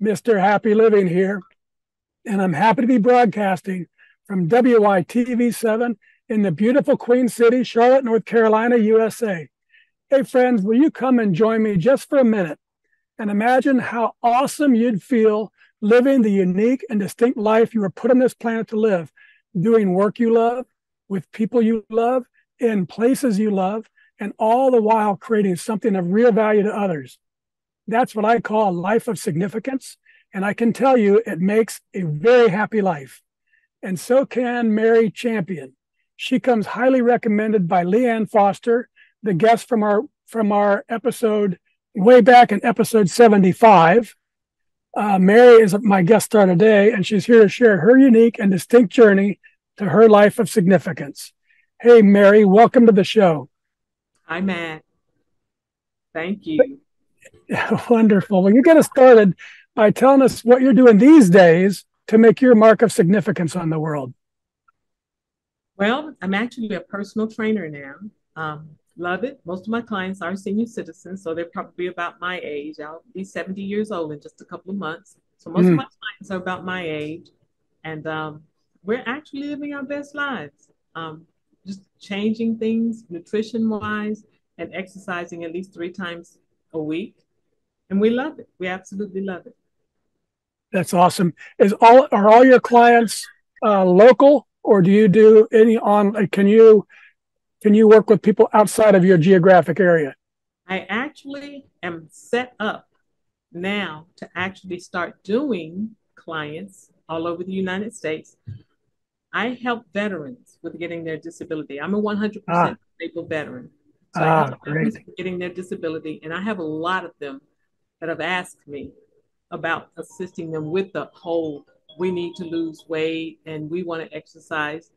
Mr. Happy Living here, and I'm happy to be broadcasting from WITV7 in the beautiful Queen City, Charlotte, North Carolina, USA. Hey, friends, will you come and join me just for a minute and imagine how awesome you'd feel living the unique and distinct life you were put on this planet to live, doing work you love, with people you love, in places you love, and all the while creating something of real value to others. That's what I call a life of significance. And I can tell you it makes a very happy life. And so can Mary Champion. She comes highly recommended by Leanne Foster, the guest from our episode way back in episode 75. Mary is my guest star today, and she's here to share her unique and distinct journey to her life of significance. Hey, Mary, welcome to the show. Hi, Matt. Thank you. Wonderful. Well, you get us started by telling us what you're doing these days to make your mark of significance on the world. Well, I'm actually a personal trainer now. Love it. Most of my clients are senior citizens, so they're probably about my age. I'll be 70 years old in just a couple of months. So most of my clients are about my age, and we're actually living our best lives. Just changing things nutrition-wise and exercising at least 3 times a week. And we love it. We absolutely love it. That's awesome. Are all your clients local, or do you do any on? Can you work with people outside of your geographic area? I actually am set up now to actually start doing clients all over the United States. I help veterans with getting their disability. I'm a 100% disabled veteran. So I help veterans with getting their disability, and I have a lot of them that have asked me about assisting them with the whole, we need to lose weight and we want to exercise.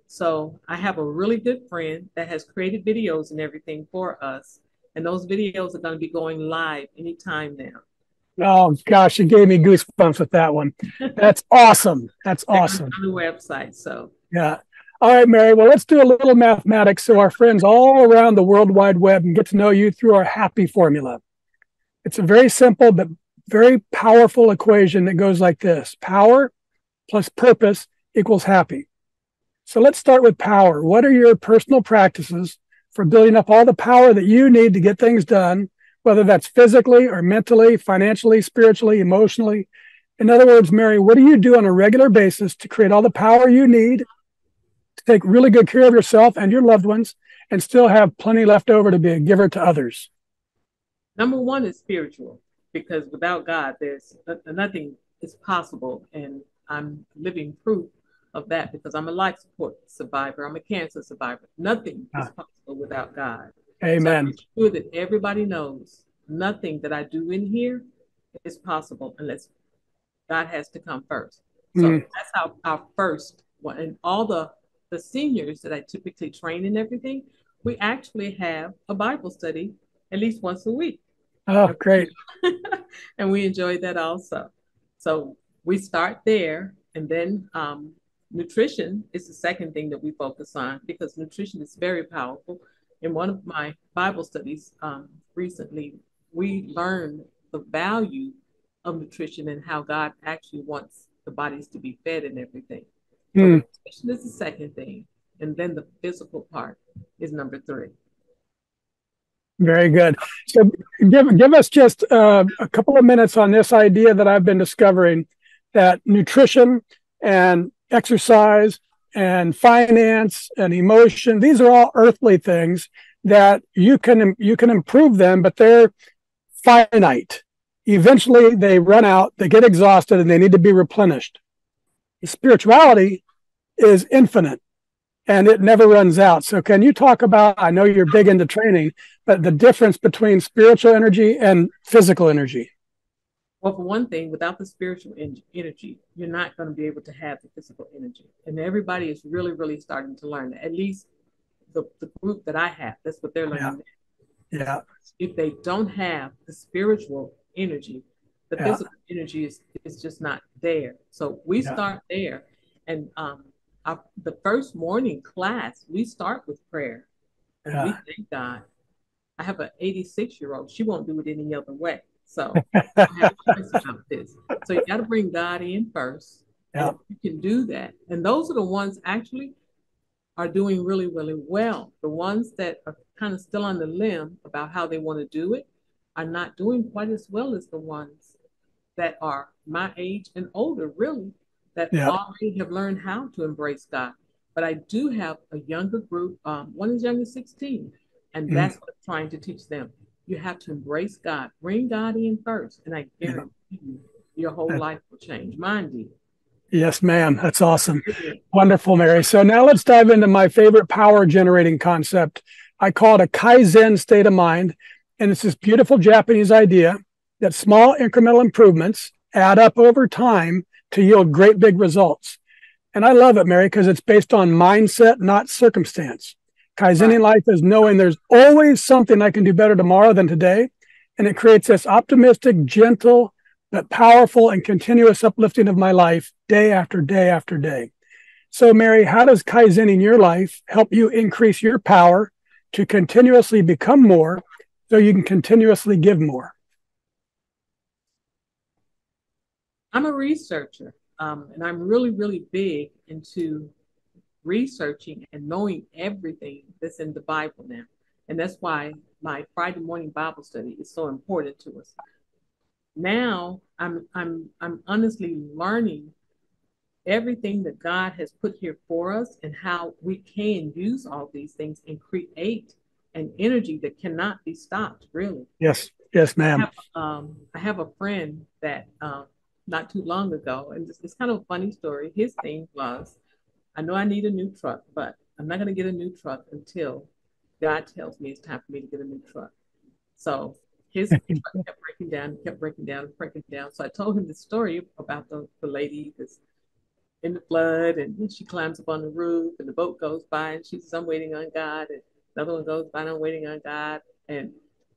So I have a really good friend that has created videos and everything for us. And those videos are going to be going live anytime now. Oh, gosh, you gave me goosebumps with that one. That's awesome. That's awesome. On the website, so. Yeah. All right, Mary, well, let's do a little mathematics so our friends all around the World Wide Web can get to know you through our happy formula. It's a very simple but very powerful equation that goes like this. Power plus purpose equals happy. So let's start with power. What are your personal practices for building up all the power that you need to get things done, whether that's physically or mentally, financially, spiritually, emotionally? In other words, Mary, what do you do on a regular basis to create all the power you need to take really good care of yourself and your loved ones and still have plenty left over to be a giver to others? Number one is spiritual, because without God, there's nothing is possible. And I'm living proof of that because I'm a life support survivor. I'm a cancer survivor. Nothing is possible without God. Amen. So I'm sure that everybody knows nothing that I do in here is possible unless God has to come first. So that's our first one. And all the seniors that I typically train and everything, we actually have a Bible study at least once a week. Oh, great. And we enjoy that also. So we start there, and then nutrition is the second thing that we focus on because nutrition is very powerful. In one of my Bible studies recently, we learned the value of nutrition and how God actually wants the bodies to be fed and everything. So nutrition is the second thing. And then the physical part is number 3. Very good. So give us just a couple of minutes on this idea that I've been discovering, that nutrition and exercise and finance and emotion, these are all earthly things that you can improve them, but they're finite. Eventually they run out, they get exhausted, and they need to be replenished. Spirituality is infinite and it never runs out. So can you talk about, I know you're big into training, but the difference between spiritual energy and physical energy? Well, for one thing, without the spiritual energy, you're not going to be able to have the physical energy. And everybody is really, really starting to learn that. At least the group that I have, that's what they're learning. Yeah. If they don't have the spiritual energy, the physical energy is just not there. So we start there. And the first morning class, we start with prayer. And we thank God. I have an 86-year-old. She won't do it any other way. So you don't have a choice about this. So you got to bring God in first. And Yeah. if you can do that, and those are the ones actually are doing really, really well. The ones that are kind of still on the limb about how they want to do it are not doing quite as well as the ones that are my age and older, really, that Yeah. already have learned how to embrace God. But I do have a younger group. One is young as 16, and Mm. that's what I'm trying to teach them. You have to embrace God, bring God in first, and I Yeah. guarantee you, your whole life will change. Mine did. Yes, ma'am. That's awesome. It did. Wonderful, Mary. So now let's dive into my favorite power generating concept. I call it a Kaizen state of mind. And it's this beautiful Japanese idea that small incremental improvements add up over time to yield great big results. And I love it, Mary, because it's based on mindset, not circumstance. Right. Kaizening life is knowing there's always something I can do better tomorrow than today. And it creates this optimistic, gentle, but powerful and continuous uplifting of my life day after day after day. So, Mary, how does Kaizening your life help you increase your power to continuously become more so you can continuously give more? I'm a researcher, and I'm really, really big into researching and knowing everything that's in the Bible now. And that's why my Friday morning Bible study is so important to us. Now I'm honestly learning everything that God has put here for us and how we can use all these things and create an energy that cannot be stopped, really. Yes. Yes, ma'am. I have a friend that not too long ago, and it's kind of a funny story. His thing was, I know I need a new truck, but I'm not going to get a new truck until God tells me it's time for me to get a new truck. So his truck kept breaking down, breaking down. So I told him the story about the lady that's in the flood, and she climbs up on the roof, and the boat goes by, and she says, "I'm waiting on God," and another one goes by, and "I'm waiting on God." And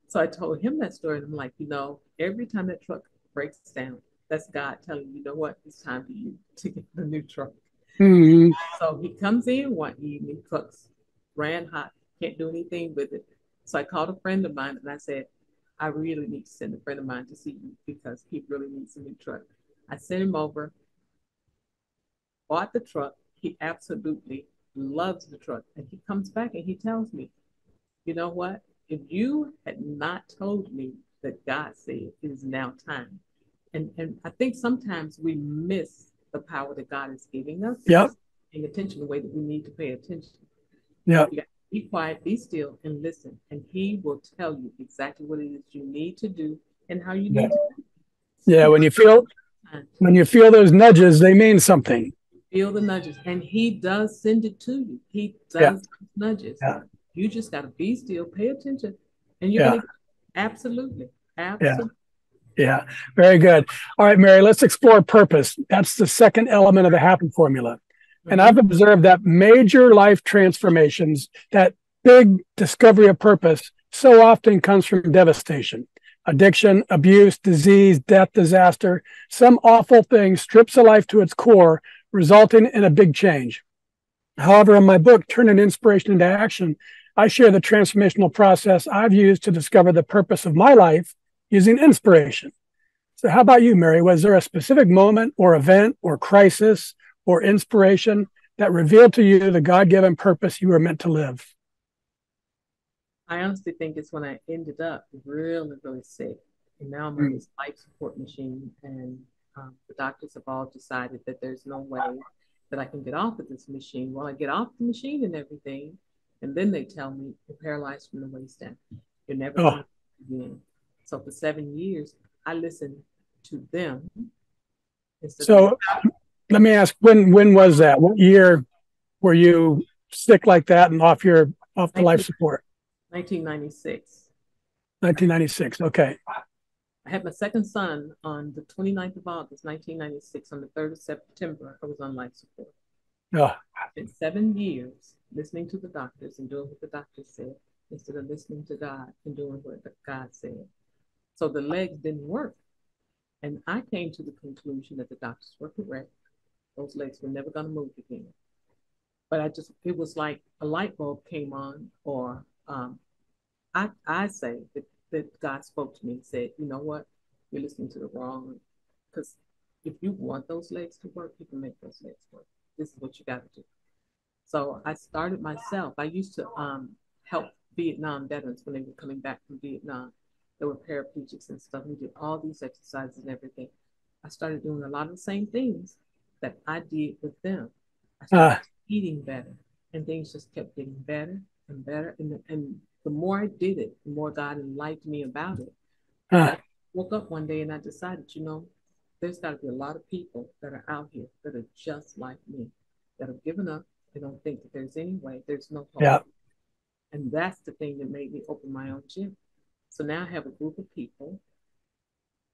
so I told him that story, and I'm like, every time that truck breaks down, that's God telling you, you know what, it's time for you to get the new truck. Mm-hmm. So he comes in one evening, truck's ran hot, can't do anything with it. So I called a friend of mine and I said, I really need to send a friend of mine to see you because he really needs a new truck. I sent him over, bought the truck. He absolutely loves the truck. And he comes back and he tells me, you know what? If you had not told me that God said it is now time. And I think sometimes we miss the power that God is giving us Yep. because paying attention the way that we need to pay attention. Yep. You got to be quiet, be still, and listen. And He will tell you exactly what it is you need to do and how you Yeah. need to do it. Yeah. He When you feel those nudges, they mean something. feel the nudges, and He does send it to you. He Yeah. does nudges. Yeah. You just got to be still, pay attention, and you're Yeah. gonna absolutely, Yeah. absolutely. Yeah. Very good. All right, Mary, let's explore purpose. That's the second element of the happy formula. And Mm-hmm. I've observed that major life transformations, that big discovery of purpose, so often comes from devastation, addiction, abuse, disease, death, disaster. Some awful thing strips a life to its core, resulting in a big change. However, in my book, Turning Inspiration into Action, I share the transformational process I've used to discover the purpose of my life using inspiration. So, how about you, Mary? Was there a specific moment or event or crisis or inspiration that revealed to you the God given purpose you were meant to live? I honestly think it's when I ended up really, really sick. And now I'm on Mm. this life support machine, and the doctors have all decided that there's no way that I can get off of this machine. Well, I get off the machine and everything, and then they tell me you're paralyzed from the waist down. You're never Oh, going to again. So for 7 years, I listened to them instead of so let me ask, when was that? What year were you sick like that and off the life 19, support? 1996. 1996. Okay. I had my second son on the 29th of August, 1996. On the 3rd of September, I was on life support. Oh, I spent 7 years listening to the doctors and doing what the doctors said instead of listening to God and doing what God said. So the legs didn't work. And I came to the conclusion that the doctors were correct. Those legs were never going to move again. But it was like a light bulb came on, or I say that God spoke to me and said, you know what? you're listening to the wrong. Because if you want those legs to work, you can make those legs work. This is what you got to do. So I started myself. I used to help Vietnam veterans when they were coming back from Vietnam. They were paraplegics and stuff. We did all these exercises and everything. I started doing a lot of the same things that I did with them. I started eating better, and things just kept getting better and better. And the more I did it, the more God enlightened me about it. I woke up one day and I decided, there's got to be a lot of people that are out here that are just like me, that have given up. They don't think that there's any way, there's no hope. Yeah. And that's the thing that made me open my own gym. So now I have a group of people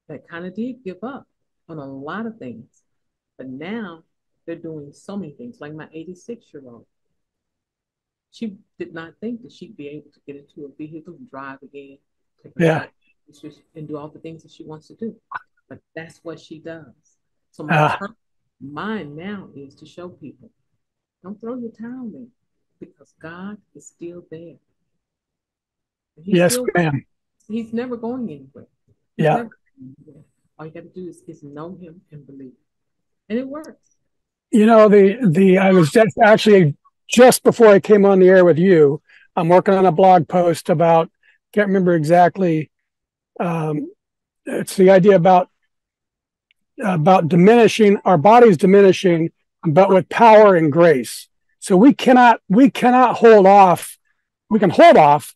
that kind of did give up on a lot of things, but now they're doing so many things. Like my 86-year-old, she did not think that she'd be able to get into a vehicle and drive again, and do all the things that she wants to do. But that's what she does. So mine now is to show people, don't throw your towel in, because God is still there. Yes, ma'am. He's never going anywhere. All you got to do is know him and believe. And it works. I was just actually, just before I came on the air with you, I'm working on a blog post about, can't remember exactly. It's the idea about diminishing, our body's diminishing, but with power and grace. So we cannot hold off. We can hold off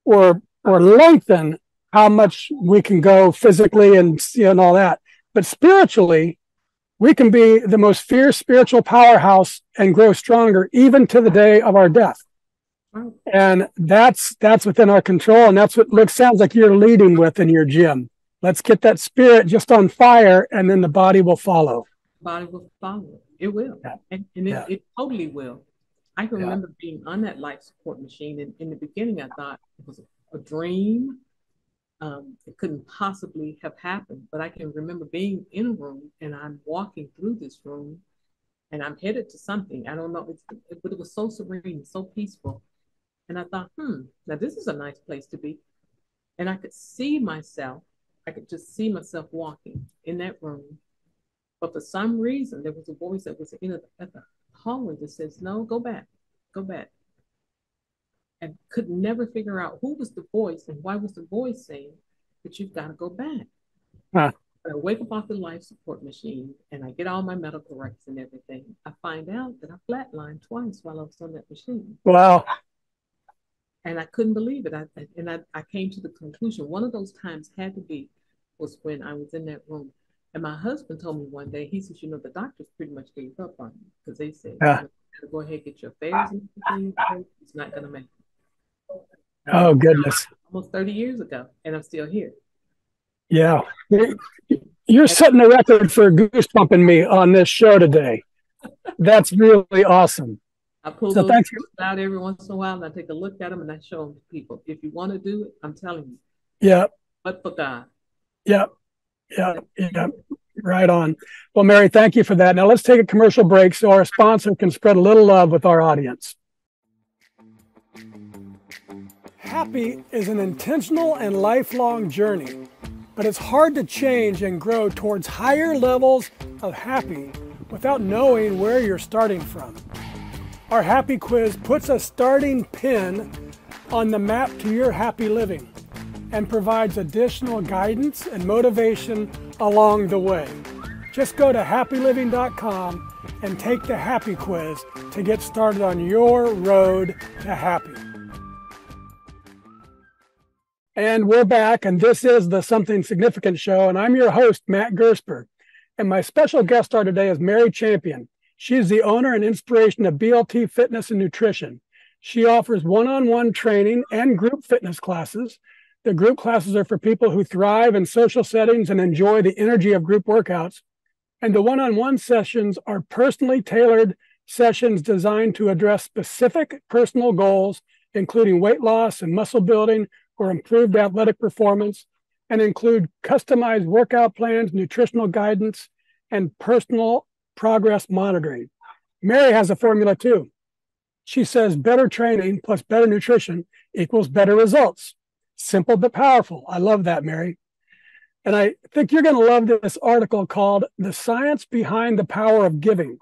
or lengthen how much we can go physically and all that. But spiritually, we can be the most fierce spiritual powerhouse and grow stronger even to the day of our death. And that's within our control. And that's what sounds like you're leading with in your gym. Let's get that spirit just on fire, and then the body will follow. Body will follow. It will. Yeah. And it totally will. I can remember being on that life support machine. And in the beginning, I thought it was a dream. It couldn't possibly have happened. But I can remember being in a room, and I'm walking through this room, and I'm headed to something. I don't know. But it was so serene, so peaceful. And I thought, now this is a nice place to be. And I could see myself. I could just see myself walking in that room. But for some reason, there was a voice that was at the hallway that says, no, go back. And could never figure out who was the voice and why was the voice saying that you've got to go back. I wake up off the life support machine and I get all my medical records and everything. I find out that I flatlined twice while I was on that machine. Wow. And I couldn't believe it. I came to the conclusion one of those times was when I was in that room. And my husband told me one day, he says, the doctors pretty much gave up on you because they said, go ahead, get your affairs and everything. It's not going to make it. Oh, goodness. Almost 30 years ago, and I'm still here. Yeah. You're setting a record for goosebumping me on this show today. That's really awesome. I pull those out every once in a while, and I take a look at them, and I show them to people. If you want to do it, I'm telling you. Yeah. But for God. Yeah. Right on. Well, Mary, thank you for that. Now let's take a commercial break so our sponsor can spread a little love with our audience. Happy is an intentional and lifelong journey, but it's hard to change and grow towards higher levels of happy without knowing where you're starting from. Our Happy Quiz puts a starting pin on the map to your happy living and provides additional guidance and motivation along the way. Just go to happyliving.com and take the Happy Quiz to get started on your road to happy. And we're back, and this is the Something Significant Show, and I'm your host, Matt Gersper. And my special guest star today is Mary Champion. She's the owner and inspiration of BLT Fitness and Nutrition. She offers one-on-one training and group fitness classes. The group classes are for people who thrive in social settings and enjoy the energy of group workouts. And the one-on-one sessions are personally tailored sessions designed to address specific personal goals, including weight loss and muscle building or improved athletic performance, and include customized workout plans, nutritional guidance, and personal progress monitoring. Mary has a formula too. She says better training plus better nutrition equals better results. Simple but powerful. I love that, Mary. And I think you're going to love this article called The Science Behind the Power of Giving.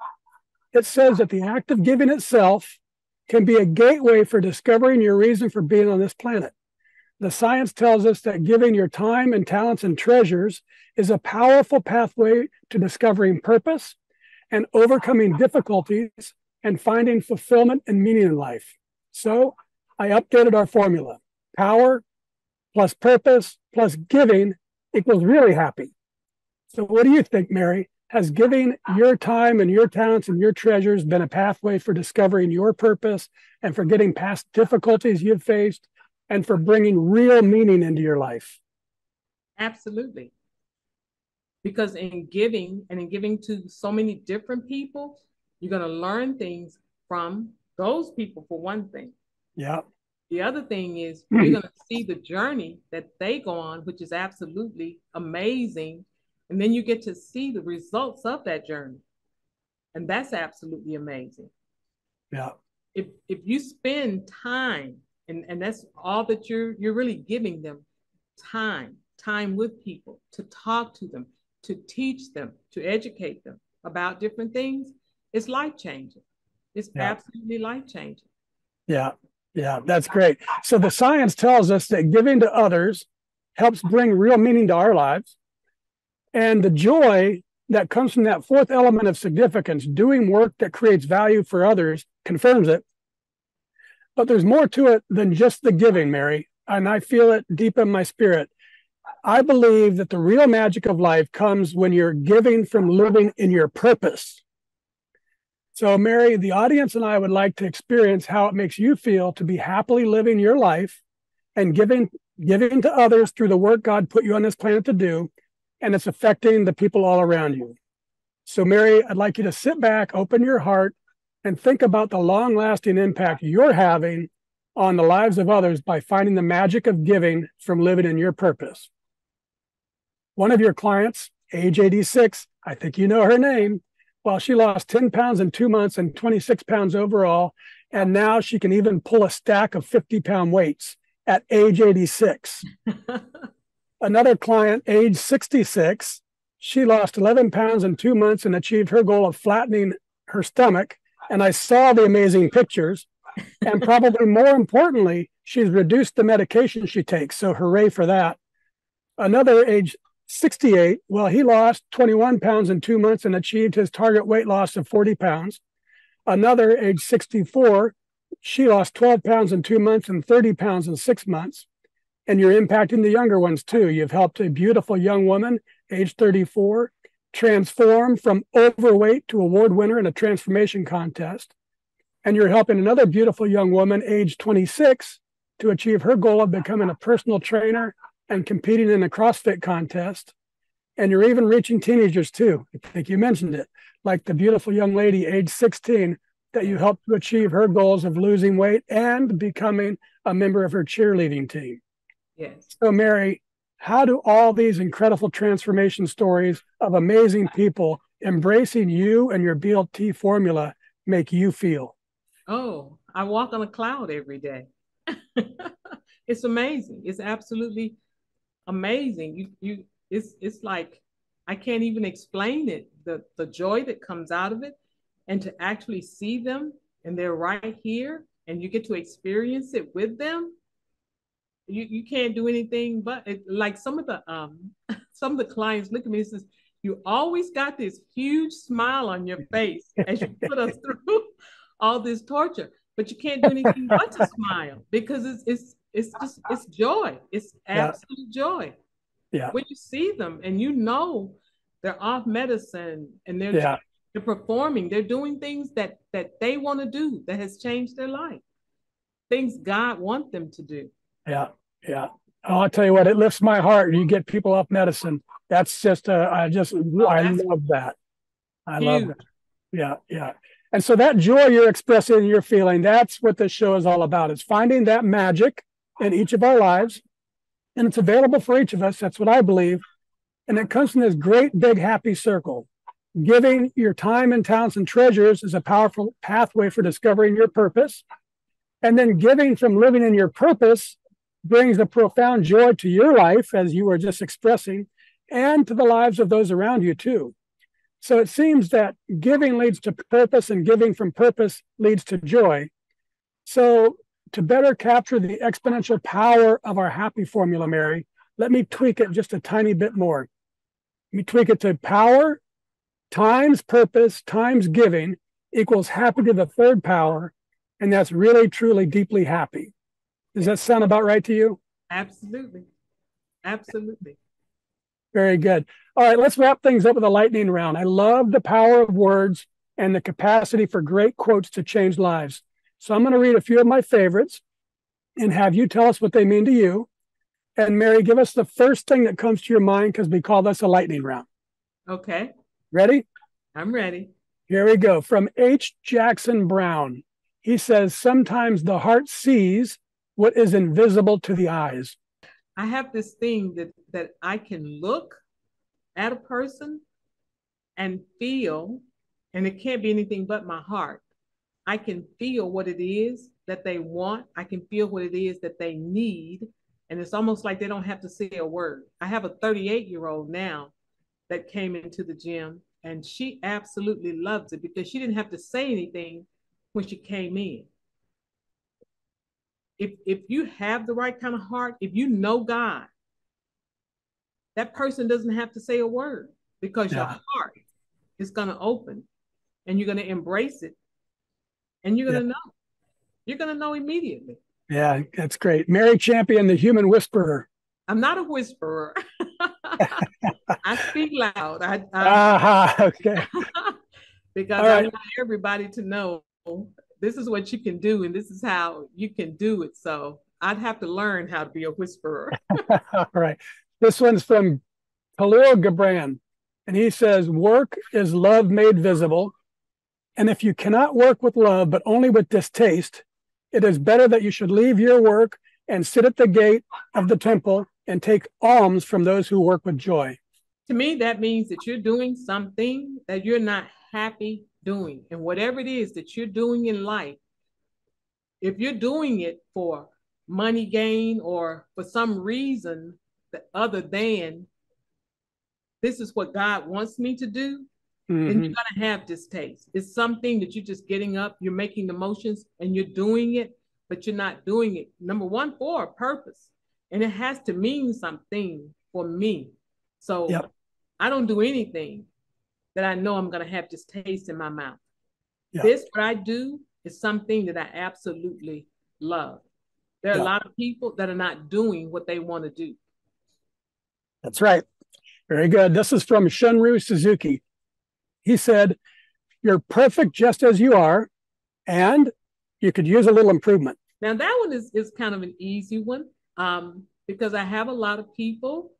It says that the act of giving itself can be a gateway for discovering your reason for being on this planet. The science tells us that giving your time and talents and treasures is a powerful pathway to discovering purpose and overcoming difficulties and finding fulfillment and meaning in life. So I updated our formula. Power plus purpose plus giving equals really happy. So what do you think, Mary? Has giving your time and your talents and your treasures been a pathway for discovering your purpose and for getting past difficulties you've faced and for bringing real meaning into your life? Absolutely. Because in giving and in giving to so many different people, you're going to learn things from those people, for one thing. Yeah. The other thing is you're going to see the journey that they go on, which is absolutely amazing. And then you get to see the results of that journey. And that's absolutely amazing. Yeah. If you spend time, and that's all that you're really giving them, time with people, to talk to them, to teach them, to educate them about different things, it's life-changing. It's absolutely life-changing. Yeah. Yeah, that's great. So the science tells us that giving to others helps bring real meaning to our lives. And the joy that comes from that fourth element of significance, doing work that creates value for others, confirms it. But there's more to it than just the giving, Mary, and I feel it deep in my spirit. I believe that the real magic of life comes when you're giving from living in your purpose. So, Mary, the audience and I would like to experience how it makes you feel to be happily living your life and giving to others through the work God put you on this planet to do, and it's affecting the people all around you. So, Mary, I'd like you to sit back, open your heart, and think about the long-lasting impact you're having on the lives of others by finding the magic of giving from living in your purpose. One of your clients, age 86, I think you know her name, well, she lost 10 pounds in 2 months and 26 pounds overall, and now she can even pull a stack of 50-pound weights at age 86. Another client, age 66, she lost 11 pounds in 2 months and achieved her goal of flattening her stomach. And I saw the amazing pictures. And probably more importantly, she's reduced the medication she takes. So hooray for that. Another, age 68, well, he lost 21 pounds in 2 months and achieved his target weight loss of 40 pounds. Another, age 64, she lost 12 pounds in 2 months and 30 pounds in 6 months. And you're impacting the younger ones too. You've helped a beautiful young woman, age 34, transform from overweight to award winner in a transformation contest. And you're helping another beautiful young woman, age 26, to achieve her goal of becoming a personal trainer and competing in a CrossFit contest. And you're even reaching teenagers too. I think you mentioned it, like the beautiful young lady, age 16, that you helped to achieve her goals of losing weight and becoming a member of her cheerleading team. Yes. So, Mary, how do all these incredible transformation stories of amazing people embracing you and your BLT formula make you feel? Oh, I walk on a cloud every day. It's amazing. It's absolutely amazing. It's like, I can't even explain it. The joy that comes out of it, and to actually see them and they're right here and you get to experience it with them. You can't do anything but it. Like some of the clients look at me and says, you always got this huge smile on your face as you put us through all this torture, but you can't do anything but to smile because it's joy. It's absolute joy. Yeah. When you see them and you know they're off medicine and they're performing, they're doing things that they want to do that has changed their life. Things God wants them to do. Yeah. Yeah. Oh, I'll tell you what, it lifts my heart. You get people off medicine. That's just, I love that. I love that. Yeah. Yeah. And so that joy you're expressing and you're feeling, that's what this show is all about. It's finding that magic in each of our lives. And it's available for each of us. That's what I believe. And it comes from this great, big, happy circle. Giving your time and talents and treasures is a powerful pathway for discovering your purpose. And then giving from living in your purpose brings a profound joy to your life, as you were just expressing. and to the lives of those around you too. So it seems that giving leads to purpose, and giving from purpose leads to joy. So to better capture the exponential power of our happy formula, Mary, let me tweak it just a tiny bit more. Let me tweak it to power times purpose times giving equals happy to the third power. And that's really, truly, deeply happy. Does that sound about right to you? Absolutely. Absolutely. Very good. All right, let's wrap things up with a lightning round. I love the power of words and the capacity for great quotes to change lives. So I'm going to read a few of my favorites and have you tell us what they mean to you. And Mary, give us the first thing that comes to your mind, because we call this a lightning round. Okay. Ready? I'm ready. Here we go. From H. Jackson Brown. He says, sometimes the heart sees what is invisible to the eyes. I have this thing that I can look at a person and feel, and it can't be anything but my heart. I can feel what it is that they want. I can feel what it is that they need. And it's almost like they don't have to say a word. I have a 38-year-old now that came into the gym, and she absolutely loves it because she didn't have to say anything when she came in. If you have the right kind of heart, if you know God, that person doesn't have to say a word, because your heart is going to open and you're going to embrace it, and you're going to know. You're going to know immediately. Yeah, that's great. Mary Champion, the human whisperer. I'm not a whisperer. I speak loud. Okay. Because I want everybody to know this is what you can do, and this is how you can do it. So I'd have to learn how to be a whisperer. All right. This one's from Khalil Gibran, and he says, work is love made visible. And if you cannot work with love, but only with distaste, it is better that you should leave your work and sit at the gate of the temple and take alms from those who work with joy. To me, that means that you're doing something that you're not happy doing. And whatever it is that you're doing in life, if you're doing it for money gain or for some reason that other than this is what God wants me to do, then you're going to have distaste. It's something that you're just getting up, you're making the motions and you're doing it, but you're not doing it, number one, for a purpose. And it has to mean something for me. So I don't do anything that I know I'm going to have distaste in my mouth. This, what I do, is something that I absolutely love. There are a lot of people that are not doing what they want to do. That's right. Very good. This is from Shunru Suzuki. He said, you're perfect just as you are, and you could use a little improvement. Now, that one is kind of an easy one, because I have a lot of people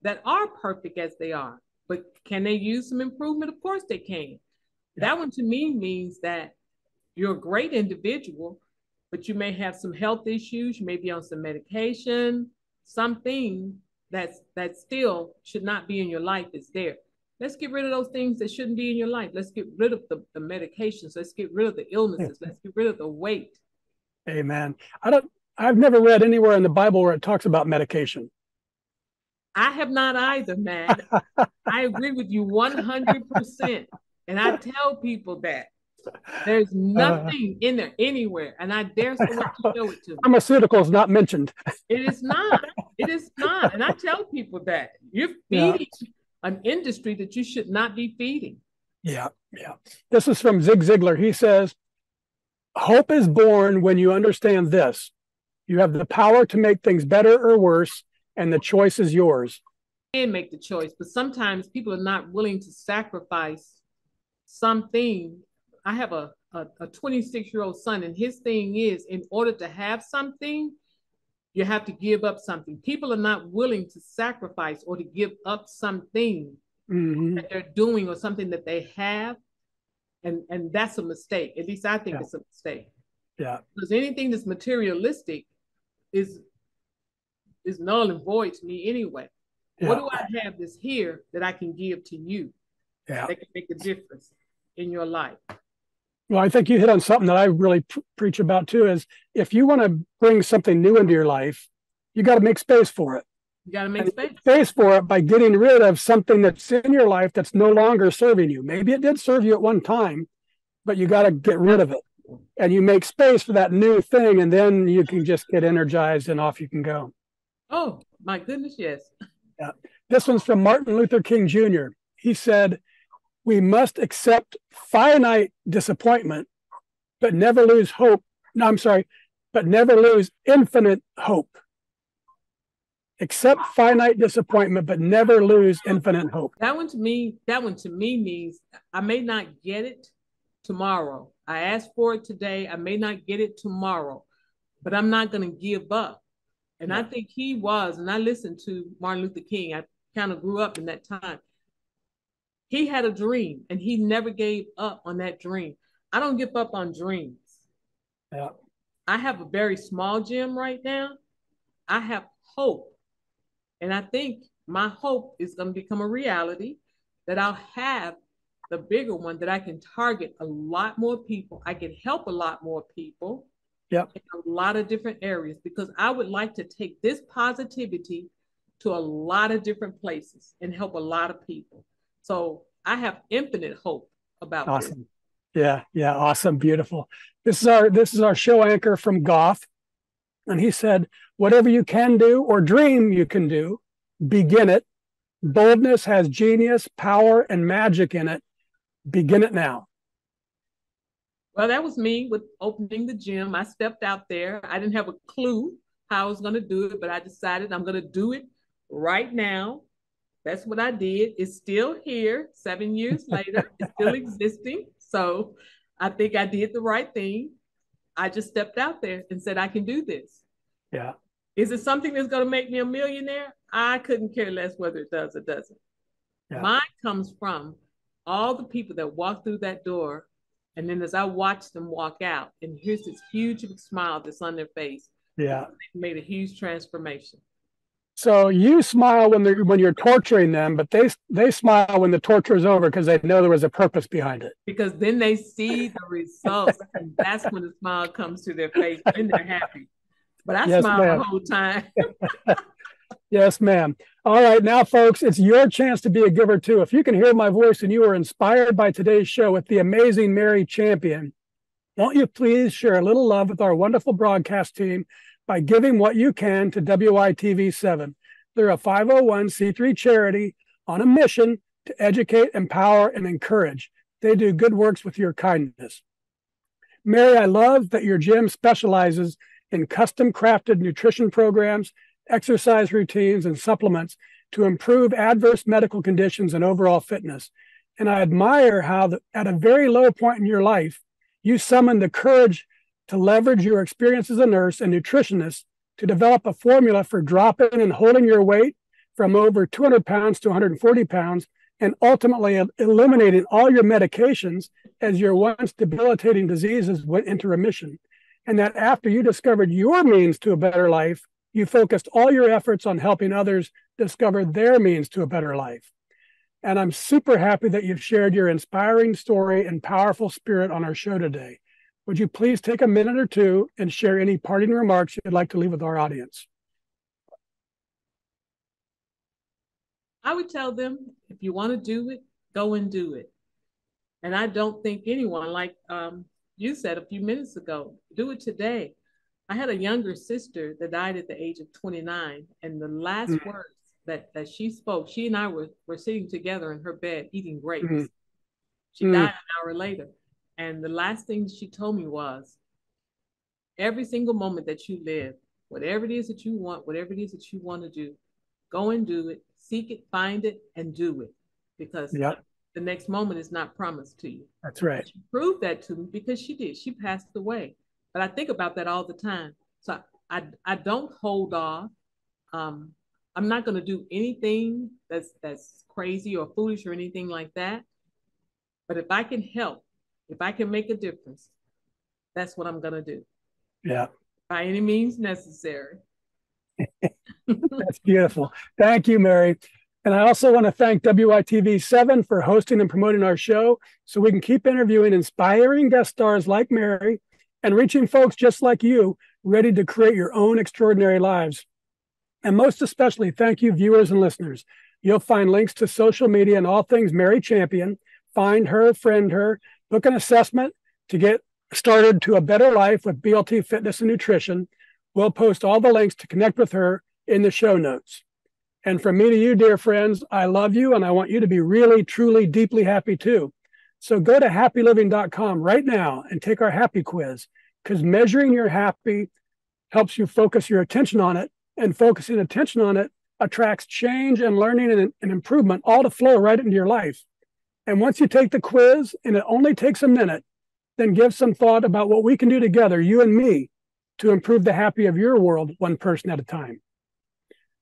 that are perfect as they are. But can they use some improvement? Of course they can. That one to me means that you're a great individual, but you may have some health issues. You may be on some medication, something that still should not be in your life is there. Let's get rid of those things that shouldn't be in your life. Let's get rid of the medications. Let's get rid of the illnesses. Let's get rid of the weight. Amen. I've never read anywhere in the Bible where it talks about medication. I have not either, Matt. I agree with you 100%. And I tell people that there's nothing in there anywhere. And I dare someone to show it to me. Pharmaceuticals not mentioned. It is not. It is not. And I tell people that you're feeding an industry that you should not be feeding. Yeah. This is from Zig Ziglar. He says, hope is born when you understand this. You have the power to make things better or worse, and the choice is yours. You can make the choice, but sometimes people are not willing to sacrifice something. I have a 26-year-old son, and his thing is, in order to have something, you have to give up something. People are not willing to sacrifice or to give up something that they're doing or something that they have. And that's a mistake. At least I think it's a mistake. Yeah. Because anything that's materialistic is null and void to me anyway. What do I have that's here that I can give to you that can make a difference in your life? Well, I think you hit on something that I really preach about too, is if you want to bring something new into your life, you got to make space for it. You got to make And space. space for it by getting rid of something that's in your life that's no longer serving you. Maybe it did serve you at one time, but you got to get rid of it. And you make space for that new thing, and then you can just get energized and off you can go. Oh, my goodness, yes. Yeah. This one's from Martin Luther King Jr. He said, "We must accept finite disappointment, but never lose hope." No, I'm sorry, but never lose infinite hope. Accept finite disappointment, but never lose infinite hope. That one to me means I may not get it tomorrow. I asked for it today. I may not get it tomorrow, but I'm not going to give up. And I think he was, and I listened to Martin Luther King. I kind of grew up in that time. He had a dream and he never gave up on that dream. I don't give up on dreams. Yeah. I have a very small gym right now. I have hope. And I think my hope is going to become a reality, that I'll have the bigger one, that I can target a lot more people. I can help a lot more people in a lot of different areas, because I would like to take this positivity to a lot of different places and help a lot of people. So I have infinite hope about awesome. This. Yeah, awesome, beautiful. This is our show anchor from Goff, and he said, "Whatever you can do or dream you can do, begin it. Boldness has genius, power, and magic in it. Begin it now." Well, that was me with opening the gym. I stepped out there. I didn't have a clue how I was going to do it, but I decided I'm going to do it right now. That's what I did. It's still here 7 years later. It's still existing. So I think I did the right thing. I just stepped out there and said, I can do this. Yeah. Is it something that's going to make me a millionaire? I couldn't care less whether it does or doesn't. Yeah. Mine comes from all the people that walk through that door. And then as I watch them walk out, and here's this huge smile that's on their face. Yeah. They made a huge transformation. So you smile when you're torturing them, but they smile when the torture is over, because they know there was a purpose behind it. Because then they see the results, and that's when the smile comes to their face, and they're happy. But I smile the whole time. Yes, ma'am. All right, now, folks, it's your chance to be a giver, too. If you can hear my voice and you are inspired by today's show with the amazing Mary Champion, won't you please share a little love with our wonderful broadcast team by giving what you can to WITV7. They're a 501c3 charity on a mission to educate, empower, and encourage. They do good works with your kindness. Mary, I love that your gym specializes in custom-crafted nutrition programs, exercise routines, and supplements to improve adverse medical conditions and overall fitness. And I admire how at a very low point in your life, you summoned the courage to leverage your experience as a nurse and nutritionist to develop a formula for dropping and holding your weight from over 200 pounds to 140 pounds, and ultimately eliminating all your medications as your once debilitating diseases went into remission. And that after you discovered your means to a better life, you focused all your efforts on helping others discover their means to a better life. And I'm super happy that you've shared your inspiring story and powerful spirit on our show today. Would you please take a minute or two and share any parting remarks you'd like to leave with our audience? I would tell them, if you want to do it, go and do it. And I don't think anyone, like you said a few minutes ago, do it today. I had a younger sister that died at the age of 29, and the last words that she spoke, she and I were sitting together in her bed eating grapes. She died an hour later. And the last thing she told me was, every single moment that you live, whatever it is that you want, whatever it is that you want to do, go and do it, seek it, find it, and do it. Because the next moment is not promised to you. That's right. She proved that to me because she did. She passed away. But I think about that all the time. So I don't hold off. I'm not going to do anything that's crazy or foolish or anything like that. But if I can help, if I can make a difference, that's what I'm going to do. Yeah. By any means necessary. That's beautiful. Thank you, Mary. And I also want to thank WITV7 for hosting and promoting our show so we can keep interviewing inspiring guest stars like Mary and reaching folks just like you, ready to create your own extraordinary lives. And most especially, thank you, viewers and listeners. You'll find links to social media and all things Mary Champion. Find her, friend her, book an assessment to get started to a better life with BLT Fitness and Nutrition. We'll post all the links to connect with her in the show notes. And from me to you, dear friends, I love you and I want you to be really, truly, deeply happy too. So go to happyliving.com right now and take our happy quiz, because measuring your happy helps you focus your attention on it, and focusing attention on it attracts change and learning and improvement, all to flow right into your life. And once you take the quiz, and it only takes a minute, then give some thought about what we can do together, you and me, to improve the happy of your world one person at a time.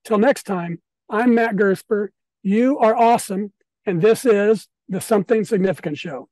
Till next time, I'm Matt Gersper. You are awesome, and this is the Something Significant Show.